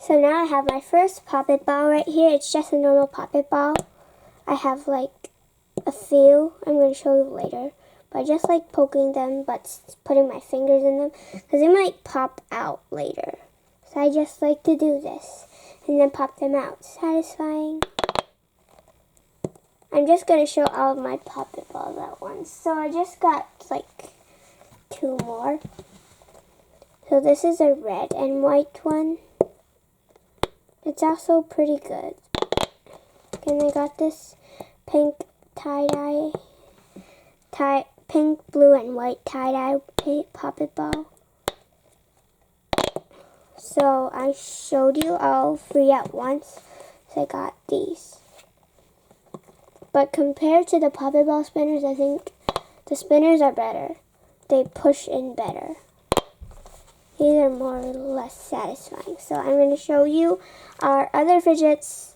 So now I have my first Popit ball right here. It's just a normal Popit ball. I have like a few. I'm going to show you later. But I just like poking them, but putting my fingers in them because they might pop out later. So I just like to do this and then pop them out. Satisfying. I'm just going to show all of my Popit balls at once. So I just got like 2 more. So this is a red and white one. It's also pretty good. And I got this pink tie-dye, pink, blue, and white tie-dye Popit ball. So I showed you all 3 at once. So I got these. But compared to the Popit ball spinners, I think the spinners are better. They push in better. These are more or less satisfying. So I'm going to show you our other fidgets